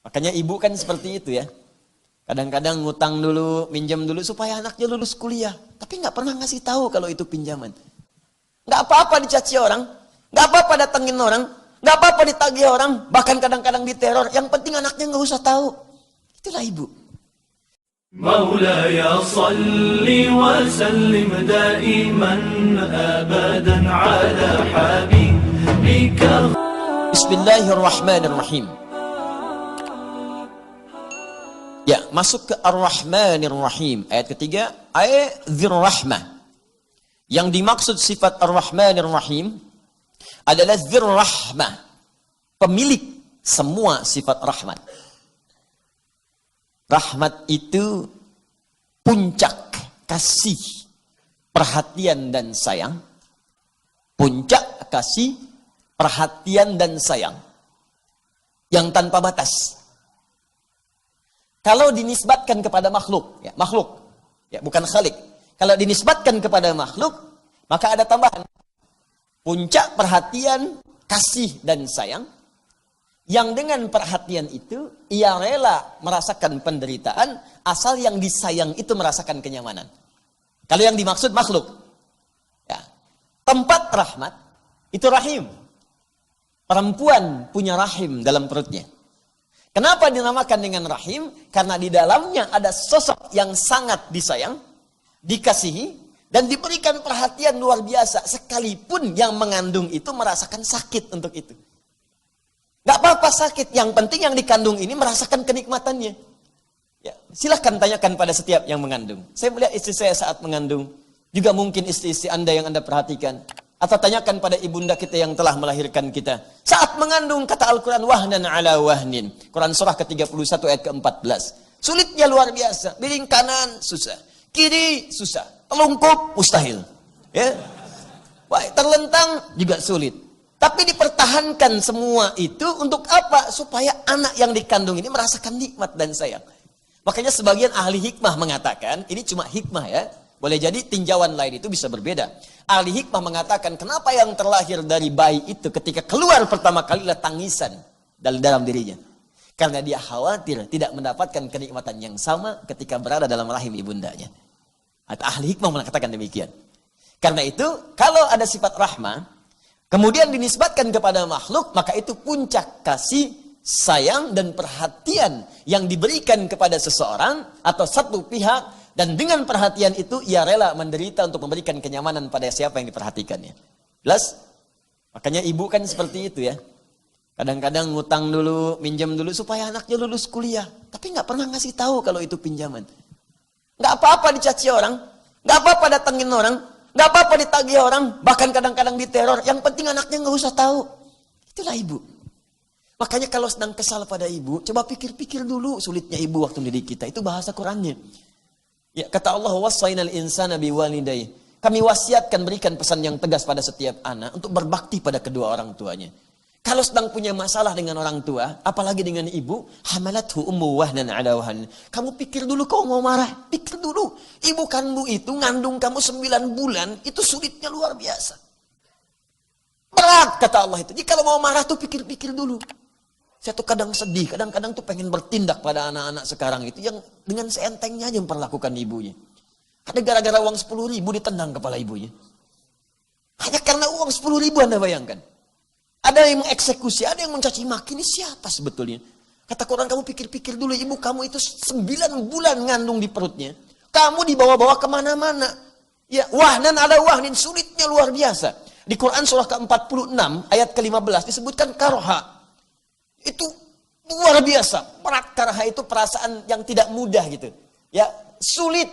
Makanya ibu kan seperti itu ya. Kadang-kadang ngutang dulu, minjam dulu supaya anaknya lulus kuliah. Tapi nggak pernah ngasih tahu kalau itu pinjaman. Nggak apa-apa dicaci orang, nggak apa-apa datengin orang, nggak apa-apa ditagih orang, bahkan kadang-kadang diteror. Yang penting anaknya nggak usah tahu. Itulah ibu. مولاي صل وسلم دائما أبدا على حبيبك. Bismillahirrahmanirrahim. Ya, masuk ke Ar-Rahmanir-Rahim. Ayat ketiga, ayat Dzir-Rahmah. Yang dimaksud sifat Ar-Rahmanir-Rahim adalah Dzir-Rahmah, pemilik semua sifat rahmat. Rahmat itu puncak kasih, perhatian dan sayang. Puncak kasih, perhatian dan sayang yang tanpa batas. Kalau dinisbatkan kepada makhluk, ya bukan khalik. Kalau dinisbatkan kepada makhluk, maka ada tambahan. Puncak perhatian, kasih dan sayang, yang dengan perhatian itu, ia rela merasakan penderitaan, asal yang disayang itu merasakan kenyamanan. Kalau yang dimaksud makhluk, ya, tempat rahmat, itu rahim. Perempuan punya rahim dalam perutnya. Kenapa dinamakan dengan rahim? Karena di dalamnya ada sosok yang sangat disayang, dikasihi, dan diberikan perhatian luar biasa. Sekalipun yang mengandung itu merasakan sakit untuk itu. Gak apa-apa sakit, yang penting yang dikandung ini merasakan kenikmatannya. Ya, silahkan tanyakan pada setiap yang mengandung. Saya melihat istri saya saat mengandung, juga mungkin istri-istri Anda yang Anda perhatikan. Atau tanyakan pada ibunda kita yang telah melahirkan kita. Saat mengandung, kata Al-Quran, wahnan ala wahnin. Quran surah ke-31 ayat ke-14. Sulitnya luar biasa. Piring kanan susah, kiri susah, telungkup mustahil. Ya, baik, terlentang juga sulit. Tapi dipertahankan semua itu untuk apa? Supaya anak yang dikandung ini merasakan nikmat dan sayang. Makanya sebagian ahli hikmah mengatakan, ini cuma hikmah ya, boleh jadi tinjauan lain itu bisa berbeda. Ahli hikmah mengatakan, kenapa yang terlahir dari bayi itu ketika keluar pertama kali adalah tangisan dalam dirinya. Karena dia khawatir tidak mendapatkan kenikmatan yang sama ketika berada dalam rahim ibundanya. Atau ahli hikmah mengatakan demikian. Karena itu, kalau ada sifat rahmah, kemudian dinisbatkan kepada makhluk, maka itu puncak kasih, sayang, dan perhatian yang diberikan kepada seseorang atau satu pihak. Dan dengan perhatian itu, ia rela menderita untuk memberikan kenyamanan pada siapa yang diperhatikannya. Jelas? Makanya ibu kan seperti itu ya. Kadang-kadang ngutang dulu, minjam dulu, supaya anaknya lulus kuliah. Tapi nggak pernah ngasih tahu kalau itu pinjaman. Nggak apa-apa dicaci orang, nggak apa-apa datengin orang, nggak apa-apa ditagih orang, bahkan kadang-kadang diteror. Yang penting anaknya nggak usah tahu. Itulah ibu. Makanya kalau sedang kesal pada ibu, coba pikir-pikir dulu sulitnya ibu waktu didik kita. Itu bahasa Qurannya. Ya, kata Allah, wassainal insana biwalidayhi. Kami wasiatkan, berikan pesan yang tegas pada setiap anak untuk berbakti pada kedua orang tuanya. Kalau sedang punya masalah dengan orang tua, apalagi dengan ibu, hamalathu ummu wahnan ala wahnin. Kamu pikir dulu kau mau marah, pikir dulu. Ibu kandung itu ngandung kamu 9 bulan, itu sulitnya luar biasa. Berat kata Allah itu. Jadi kalau mau marah tuh pikir-pikir dulu. Saya tuh kadang sedih, kadang-kadang tuh pengen bertindak pada anak-anak sekarang itu yang dengan seentengnya aja memperlakukan ibunya. Ada gara-gara uang 10.000 ditendang kepala ibunya. Hanya karena uang 10.000 Anda bayangkan. Ada yang mengeksekusi, ada yang mencaci maki. Ini siapa sebetulnya? Kata Quran, kamu pikir-pikir dulu, ibu kamu itu 9 bulan ngandung di perutnya. Kamu dibawa-bawa kemana-mana. Ya, wahnan ada wahnin, sulitnya luar biasa. Di Quran surah ke-46 ayat ke-15 disebutkan karha. Itu luar biasa. Berat, karha itu perasaan yang tidak mudah gitu. Ya, sulit.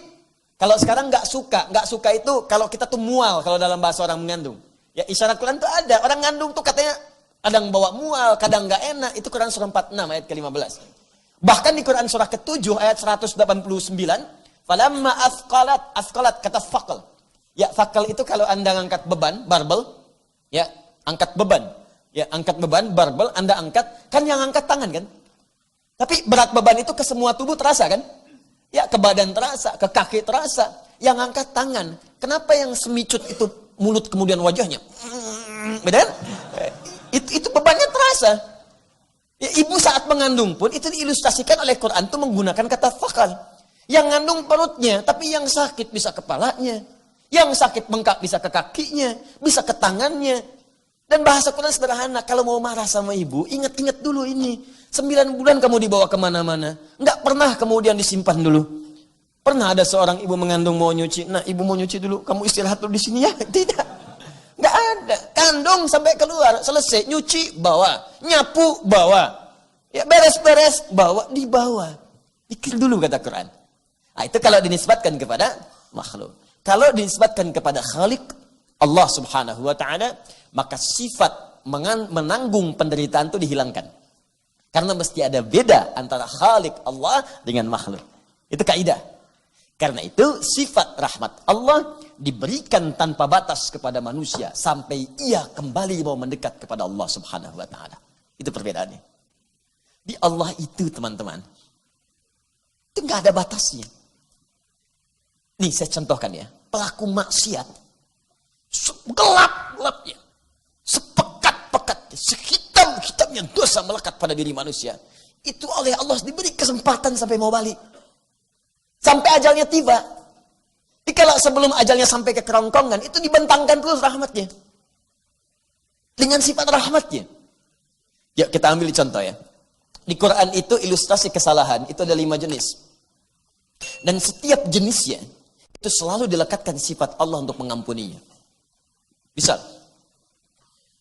Kalau sekarang nggak suka itu kalau kita tuh mual kalau dalam bahasa orang mengandung. Ya, isyarat Quran tuh ada. Orang ngandung tuh katanya kadang bawa mual, kadang nggak enak. Itu Quran surah 46 ayat ke-15. Bahkan di Quran surah ke-7 ayat 189, falamma asqalat kata faqal. Ya, faqal itu kalau Anda ngangkat beban, barbel, ya, angkat beban. Ya, angkat beban, barbel, Anda angkat, kan yang angkat tangan kan? Tapi berat beban itu ke semua tubuh terasa kan? Ya, ke badan terasa, ke kaki terasa. Yang angkat tangan. Kenapa yang semicut itu mulut kemudian wajahnya? Benar? Itu bebannya terasa. Ya, ibu saat mengandung pun itu diilustrasikan oleh Quran itu menggunakan kata fakal. Yang ngandung perutnya, tapi yang sakit bisa kepalanya. Yang sakit bengkak bisa ke kakinya, bisa ke tangannya. Dan bahasa Quran sederhana, kalau mau marah sama ibu, ingat-ingat dulu ini. 9 bulan kamu dibawa kemana-mana. Nggak pernah kemudian disimpan dulu. Pernah ada seorang ibu mengandung mau nyuci. Nah, ibu mau nyuci dulu, kamu istirahat dulu di sini ya. Tidak. Nggak ada. Kandung sampai keluar, selesai. Nyuci, bawa. Nyapu, bawa. Ya, beres-beres, bawa, dibawa. Pikir dulu kata Quran. Nah, itu kalau dinisbatkan kepada makhluk. Kalau dinisbatkan kepada Khalik, Allah subhanahu wa ta'ala, maka sifat menanggung penderitaan itu dihilangkan. Karena mesti ada beda antara Khalik Allah dengan makhluk. Itu kaidah. Karena itu sifat rahmat Allah diberikan tanpa batas kepada manusia sampai ia kembali mau mendekat kepada Allah Subhanahu wa taala. Itu perbedaannya. Di Allah itu, teman-teman, itu nggak ada batasnya. Nih saya contohkan ya, pelaku maksiat gelap-gelapnya, sepekat-pekatnya, sehitam-hitamnya dosa melekat pada diri manusia. Itu oleh Allah diberi kesempatan sampai mau balik. Sampai ajalnya tiba. Kalau sebelum ajalnya sampai ke kerongkongan, itu dibentangkan terus rahmatnya. Dengan sifat rahmatnya. Yuk kita ambil contoh ya. Di Quran itu ilustrasi kesalahan, itu ada 5 jenis. Dan setiap jenisnya, itu selalu dilekatkan sifat Allah untuk mengampuninya. Misal,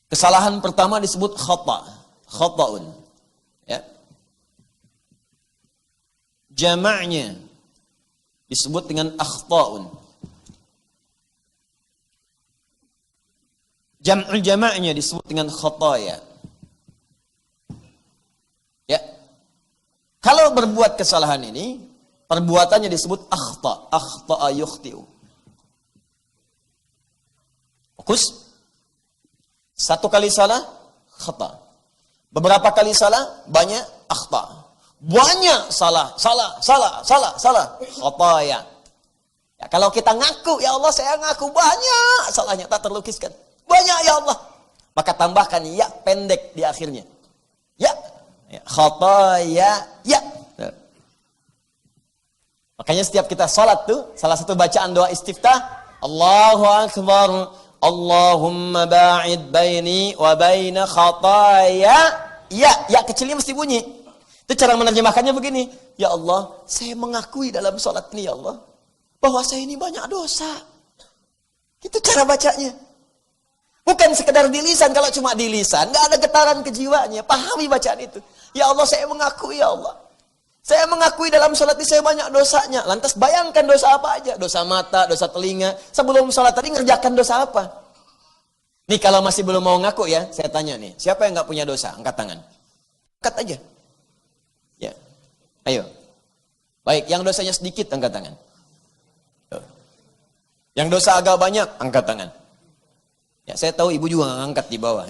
kesalahan pertama disebut khata'un. Ya. Jamaknya disebut dengan akhta'un. Jam'ul jamaknya disebut dengan khataya. Ya. Kalau berbuat kesalahan ini, perbuatannya disebut akhta'a yukhti'u. Fokus. 1 kali salah, khata'. Beberapa kali salah, banyak akhta'. Banyak salah. Khataya. Ya, kalau kita ngaku, ya Allah saya ngaku banyak salahnya, tak terlukiskan. Banyak ya Allah. Maka tambahkan ya pendek di akhirnya. Ya. Khataya. Ya. Makanya setiap kita sholat tuh, salah satu bacaan doa istiftah, Allahu Akbar, Allahumma ba'id baini wa baina khataya. Ya kecilnya mesti bunyi. Itu cara menerjemahkannya begini. Ya Allah, saya mengakui dalam sholat ini ya Allah, bahwa saya ini banyak dosa. Itu cara bacanya. Bukan sekedar di lisan. Kalau cuma di lisan, nggak ada getaran ke jiwanya. Pahami bacaan itu. Ya Allah, saya mengakui ya Allah. Saya mengakui dalam sholat ini saya banyak dosanya. Lantas bayangkan dosa apa aja. Dosa mata, dosa telinga. Sebelum sholat tadi ngerjakan dosa apa? Nih kalau masih belum mau ngaku ya, saya tanya nih. Siapa yang nggak punya dosa? Angkat tangan. Angkat aja. Ya, ayo. Baik, yang dosanya sedikit, angkat tangan. Yang dosa agak banyak, angkat tangan. Ya, saya tahu ibu juga nggak angkat di bawah.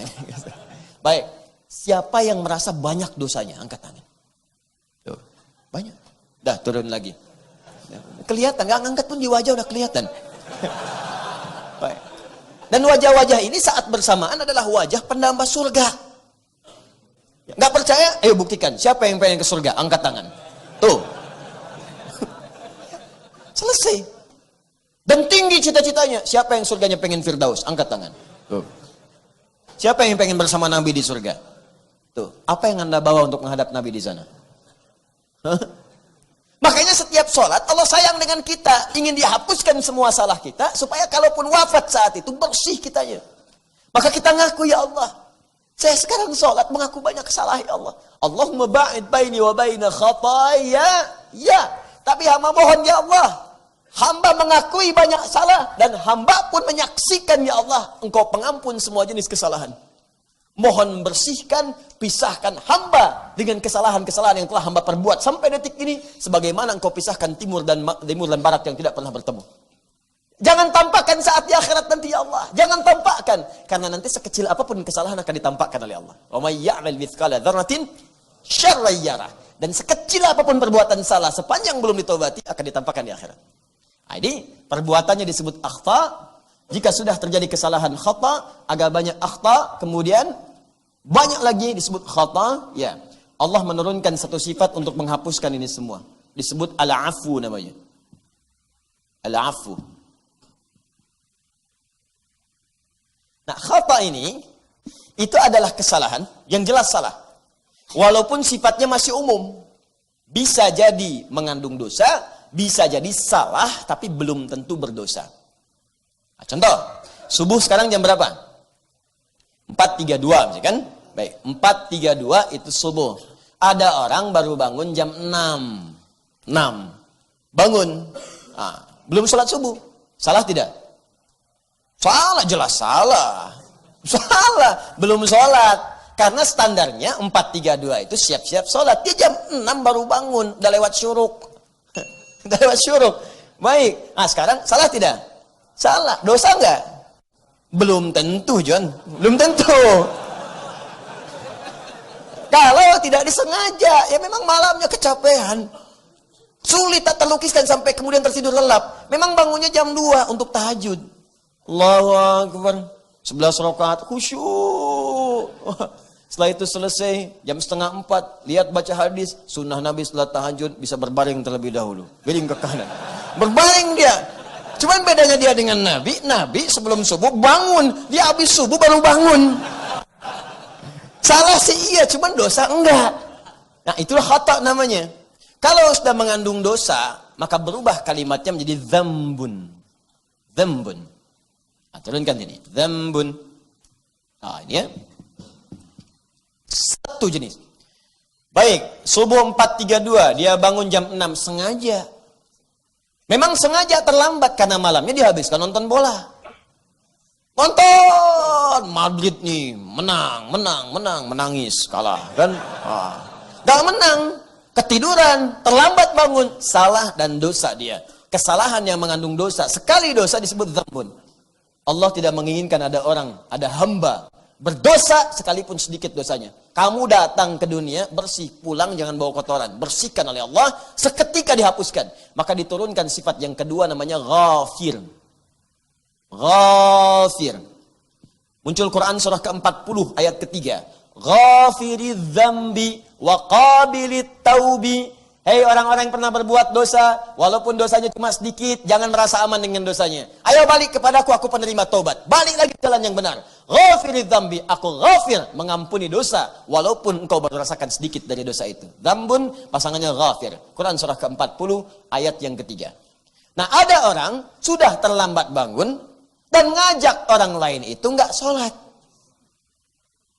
Baik, siapa yang merasa banyak dosanya, angkat tangan. Tuh, banyak. Dah, turun lagi. Kelihatan, nggak ngangkat pun di wajah udah kelihatan. Baik. Dan wajah-wajah ini saat bersamaan adalah wajah penambah surga. Nggak percaya? Ayo buktikan. Siapa yang pengen ke surga? Angkat tangan. Tuh. Selesai. Dan tinggi cita-citanya. Siapa yang surganya pengen Firdaus? Angkat tangan. Tuh. Siapa yang pengen bersama Nabi di surga? Tuh. Apa yang Anda bawa untuk menghadap Nabi di sana? Makanya setiap sholat Allah sayang dengan kita. Ingin dihapuskan semua salah kita. Supaya kalaupun wafat saat itu bersih kitanya. Maka kita ngaku ya Allah. Saya sekarang sholat mengaku banyak kesalahan ya Allah. Allahumma ba'id baini wa baina khataya. Ya. Tapi hamba mohon ya Allah. Hamba mengakui banyak salah. Dan hamba pun menyaksikan ya Allah. Engkau pengampun semua jenis kesalahan. Mohon bersihkan, pisahkan hamba dengan kesalahan-kesalahan yang telah hamba perbuat. Sampai detik ini. Sebagaimana engkau pisahkan timur dan barat yang tidak pernah bertemu. Jangan tampakkan saat di akhirat nanti ya Allah. Jangan tampakkan. Karena nanti sekecil apapun kesalahan akan ditampakkan oleh Allah. Wa may ya'mal mithqala dzarratin syarran yarah. Dan sekecil apapun perbuatan salah sepanjang belum ditobati akan ditampakkan di akhirat. Nah, ini perbuatannya disebut akhta. Jika sudah terjadi kesalahan khata, agak banyak akhta, kemudian banyak lagi disebut khata. Ya. Allah menurunkan satu sifat untuk menghapuskan ini semua. Disebut al-afu namanya. Al-afu. Nah, khata ini itu adalah kesalahan yang jelas salah. Walaupun sifatnya masih umum. Bisa jadi mengandung dosa, bisa jadi salah tapi belum tentu berdosa. Nah, contoh, subuh sekarang jam berapa? 4.32 misalkan. Baik, 4.32 itu subuh. Ada orang baru bangun jam 6. Bangun. Nah, belum sholat subuh. Salah tidak? Salah, jelas salah. Salah, belum sholat. Karena standarnya 4.32 itu siap-siap sholat. Dia jam 6 baru bangun. Udah lewat syuruk. Udah lewat syuruk. Baik. Nah sekarang salah tidak? Salah. Dosa enggak? Belum tentu, John. Belum tentu. Kalau tidak disengaja, ya memang malamnya kecapean. Sulit tak terlukiskan sampai kemudian tertidur lelap. Memang bangunnya jam 2 untuk tahajud. Allahu Akbar. 11 rakaat khusyuk. Setelah itu selesai, jam 3:30, lihat baca hadis, sunnah Nabi setelah tahajud bisa berbaring terlebih dahulu. Miring ke kanan. Berbaring dia. Cuman bedanya dia dengan Nabi sebelum subuh bangun. Dia habis subuh baru bangun. Salah sih iya, cuman dosa enggak. Nah itulah khata namanya. Kalau sudah mengandung dosa, maka berubah kalimatnya menjadi dzambun. Dzambun. Nah, turunkan ini. Dzambun. Nah ini ya. Satu jenis. Baik, subuh 4.32, dia bangun jam 6 sengaja. Memang sengaja terlambat karena malamnya dihabiskan nonton bola. Nonton Madrid nih, menangis, kalah kan? Gak menang, ketiduran, terlambat bangun, salah dan dosa dia. Kesalahan yang mengandung dosa, sekali dosa disebut dzambun. Allah tidak menginginkan ada orang, ada hamba berdosa sekalipun sedikit dosanya. Kamu datang ke dunia bersih, pulang jangan bawa kotoran. Bersihkan oleh Allah, seketika dihapuskan. Maka diturunkan sifat yang kedua namanya ghafir. Ghafir. Muncul Quran surah ke-40 ayat ketiga. Ghafiridz dzambi wa qabilit taubi. Hei orang-orang yang pernah berbuat dosa, walaupun dosanya cuma sedikit, jangan merasa aman dengan dosanya. Ayo balik kepadaku, aku penerima taubat. Balik lagi ke jalan yang benar. Ghafiridz dzambi, aku ghafir, mengampuni dosa, walaupun engkau baru rasakan sedikit dari dosa itu. Dzambun, pasangannya ghafir. Quran surah ke-40 ayat yang ketiga. Nah ada orang sudah terlambat bangun, dan ngajak orang lain itu nggak sholat.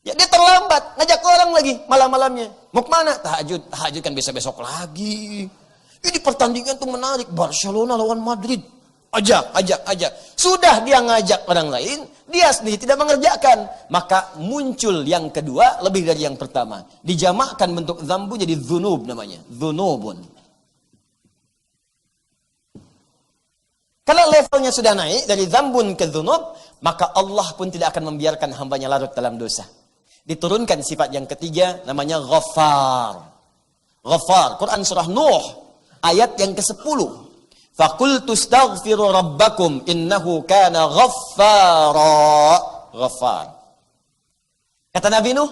Ya dia terlambat, ngajak orang lagi malam-malamnya. Mau kemana? Tahajud. Tahajud kan besok-besok lagi. Ini pertandingan tuh menarik. Barcelona lawan Madrid. Ajak. Sudah dia ngajak orang lain, dia sendiri tidak mengerjakan. Maka muncul yang kedua lebih dari yang pertama. Dijamakkan bentuk dzambu jadi dzunub namanya. Dzunubun. Kalau levelnya sudah naik dari dzambun ke dzunub, maka Allah pun tidak akan membiarkan hambanya larut dalam dosa. Diturunkan sifat yang ketiga namanya Ghaffar. Ghaffar, Quran surah Nuh ayat yang ke-10. Faqultu astaghfiru rabbakum innahu kana ghaffara. Ghaffar. Kata Nabi Nuh,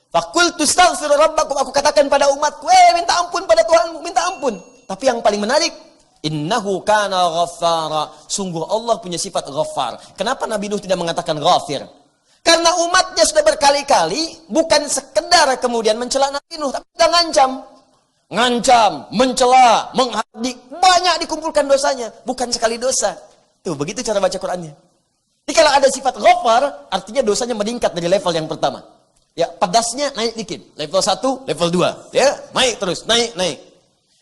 faqultu astaghfiru rabbakum, aku katakan pada umatku, minta ampun pada Tuhanmu, minta ampun. Tapi yang paling menarik, innahu kana ghaffara. Sungguh Allah punya sifat Ghaffar. Kenapa Nabi Nuh tidak mengatakan Ghafir? Karena umatnya sudah berkali-kali bukan sekedar kemudian mencela Nabi Nuh, tapi sudah ngancam, mencela, menghardik, banyak dikumpulkan dosanya, bukan sekali dosa. Tuh, begitu cara baca Qurannya. Jadi kalau ada sifat Ghaffar, artinya dosanya meningkat dari level yang pertama. Ya, pedasnya naik dikit, level 1, level 2, ya, naik terus, naik.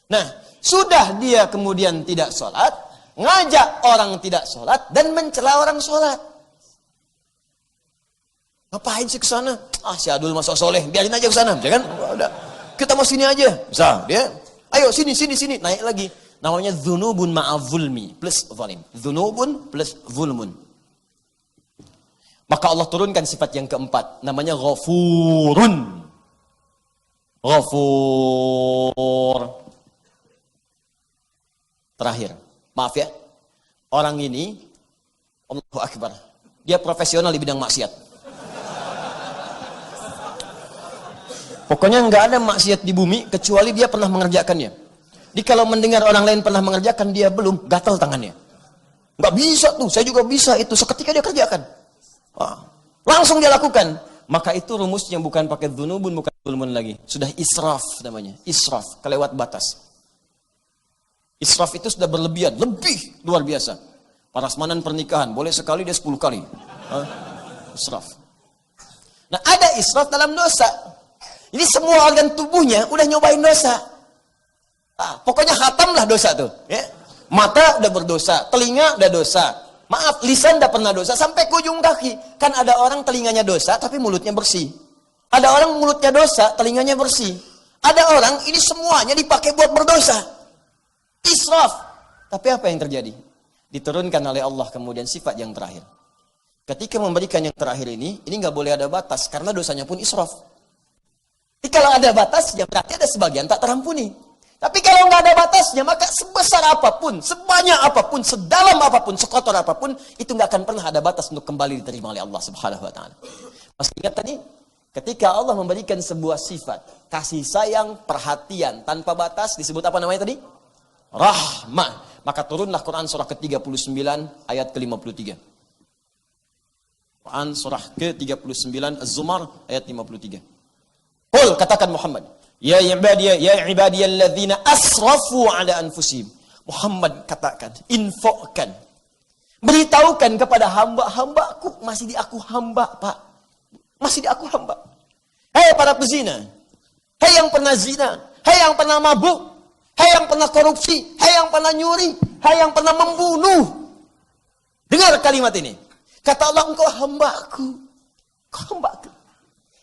Nah, sudah dia kemudian tidak sholat, ngajak orang tidak sholat dan mencela orang sholat. Ngapain sih ke sana? Si Adul masuk soleh, biarin aja ke sana, ya kan? Udah. Kita mau sini aja. Bisa, dia. Ayo sini, naik lagi. Namanya dzunubun ma'adzulmi plus zalim. Dzunubun plus zulmun. Maka Allah turunkan sifat yang keempat, namanya Ghafurun. Ghafur. Terakhir, maaf ya. Orang ini Allahu Akbar. Dia profesional di bidang maksiat. Pokoknya nggak ada maksiat di bumi kecuali dia pernah mengerjakannya. Jadi kalau mendengar orang lain pernah mengerjakan, dia belum, gatal tangannya. Nggak bisa tuh, saya juga bisa itu. Seketika dia kerjakan. Langsung dia lakukan. Maka itu rumusnya bukan pakai dzunubun, bukan zulmun lagi. Sudah israf namanya. Israf, kelewat batas. Israf itu sudah berlebihan, lebih luar biasa. Prasmanan pernikahan, boleh sekali dia 10 kali. Israf. Nah, ada israf dalam dosa. Jadi semua organ tubuhnya udah nyobain dosa. Pokoknya khatamlah dosa tuh. Ya. Mata udah berdosa, telinga udah dosa. Maaf, lisan udah pernah dosa, sampai ke ujung kaki. Kan ada orang telinganya dosa, tapi mulutnya bersih. Ada orang mulutnya dosa, telinganya bersih. Ada orang, ini semuanya dipakai buat berdosa. Israf. Tapi apa yang terjadi? Diturunkan oleh Allah kemudian sifat yang terakhir. Ketika memberikan yang terakhir ini nggak boleh ada batas, karena dosanya pun israf. Jadi kalau ada batasnya, berarti ada sebagian tak terampuni. Tapi kalau nggak ada batasnya, maka sebesar apapun, sebanyak apapun, sedalam apapun, sekotor apapun, itu nggak akan pernah ada batas untuk kembali diterima oleh Allah Subhanahu Wa Taala. Masih ingat tadi, ketika Allah memberikan sebuah sifat kasih sayang, perhatian tanpa batas, disebut apa namanya tadi? Rahmah. Maka turunlah Quran surah ke-39 ayat ke-53. Quran surah ke-39 Az-Zumar ayat 53. Qul, katakan Muhammad, ya ibadiyalladzina asrafu ala anfusihim. Muhammad katakan, infokan, beritahukan kepada hamba-hambaku, masih di aku hamba, Pak. Masih di aku hamba. Hei para pezina, hei yang pernah zina, hei yang pernah mabuk, hei yang pernah korupsi, hei yang pernah nyuri, hei yang pernah membunuh. Dengar kalimat ini. Kata Allah, engkau hambaku. Engkau hambaku.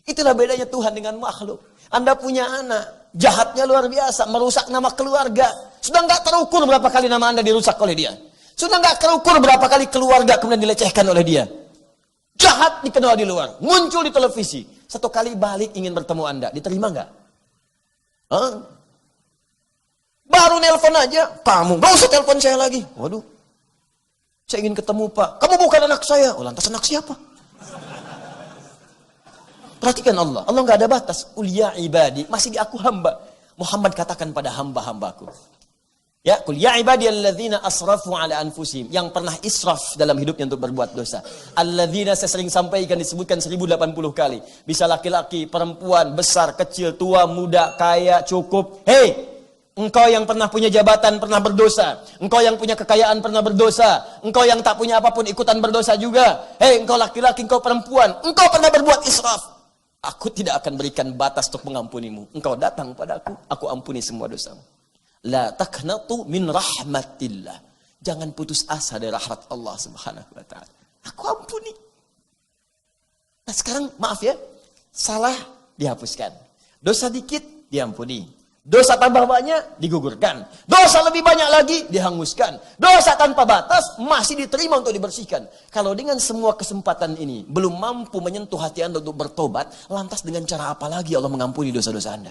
Itulah bedanya Tuhan dengan makhluk. Anda punya anak, jahatnya luar biasa, merusak nama keluarga. Sudah nggak terukur berapa kali nama Anda dirusak oleh dia. Sudah nggak terukur berapa kali keluarga kemudian dilecehkan oleh dia. Jahat dikenal di luar, muncul di televisi. Satu kali balik ingin bertemu Anda, diterima nggak? Baru nelpon aja, kamu nggak usah telepon saya lagi. Waduh, saya ingin ketemu Pak. Kamu bukan anak saya. Oh, lantas anak siapa? Perhatikan Allah. Allah nggak ada batas. Ulia ibadi, masih di aku hamba. Muhammad katakan pada hamba-hambaku. Ya, qul ya ibadiyalladzina asrafu ala anfusihim, yang pernah israf dalam hidupnya untuk berbuat dosa. Alladzina, saya sering sampaikan, disebutkan 1080 kali. Bisa laki-laki, perempuan, besar, kecil, tua, muda, kaya, cukup. Hei, engkau yang pernah punya jabatan pernah berdosa. Engkau yang punya kekayaan pernah berdosa. Engkau yang tak punya apapun ikutan berdosa juga. Hei, engkau laki-laki, engkau perempuan, engkau pernah berbuat israf. Aku tidak akan berikan batas untuk mengampunimu. Engkau datang padaku, aku ampuni semua dosamu. La taqnatu min rahmatillah. Jangan putus asa dari rahmat Allah Subhanahu wa taala. Aku ampuni. Nah, sekarang maaf ya, salah dihapuskan. Dosa dikit diampuni. Dosa tambah banyak digugurkan. Dosa lebih banyak lagi dihanguskan. Dosa tanpa batas masih diterima untuk dibersihkan. Kalau dengan semua kesempatan ini belum mampu menyentuh hati Anda untuk bertobat, lantas dengan cara apa lagi Allah mengampuni dosa-dosa Anda?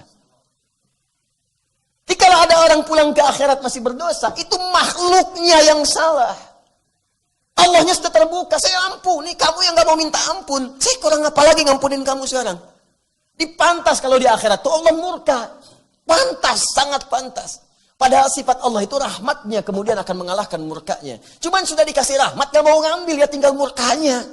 Jadi kalau ada orang pulang ke akhirat masih berdosa, itu makhluknya yang salah. Allahnya sudah terbuka, saya ampuni. Kamu yang gak mau minta ampun, saya kurang apa lagi ngampunin kamu sekarang? Dipantas kalau di akhirat tuh Allah murka. Pantas, sangat pantas. Padahal sifat Allah itu rahmatnya kemudian akan mengalahkan murkanya. Cuman sudah dikasih rahmat, gak mau ngambil, ya tinggal murkanya.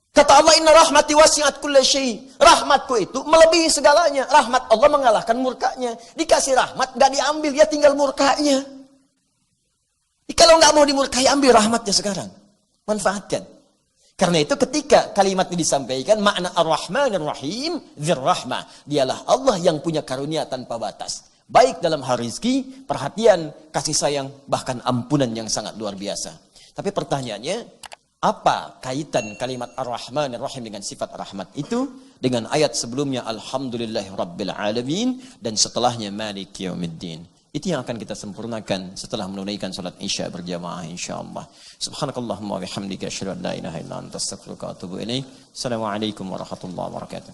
Kata Allah, inna rahmati wasi'at kulla syai'. Rahmatku itu melebihi segalanya. Rahmat Allah mengalahkan murkanya. Dikasih rahmat, gak diambil, ya tinggal murkanya. Kalau gak mau dimurkai, ambil rahmatnya sekarang. Manfaatkan. Karena itu ketika kalimat ini disampaikan, makna Ar-Rahman Ar-Rahim, Dzir-Rahmah. Dialah Allah yang punya karunia tanpa batas. Baik dalam hal rezeki, perhatian, kasih sayang, bahkan ampunan yang sangat luar biasa. Tapi pertanyaannya, apa kaitan kalimat Ar-Rahman Ar-Rahim dengan sifat rahmat itu? Dengan ayat sebelumnya, Alhamdulillahi Rabbil Alamin, dan setelahnya, Maliki Yaumiddin. Itu yang akan kita sempurnakan setelah menunaikan salat Isya berjamaah insyaallah. Subhanakallahumma wa bihamdika asyhadu an la ilaha illa anta astaghfiruka wa atubu ilaik. Assalamualaikum warahmatullahi wabarakatuh.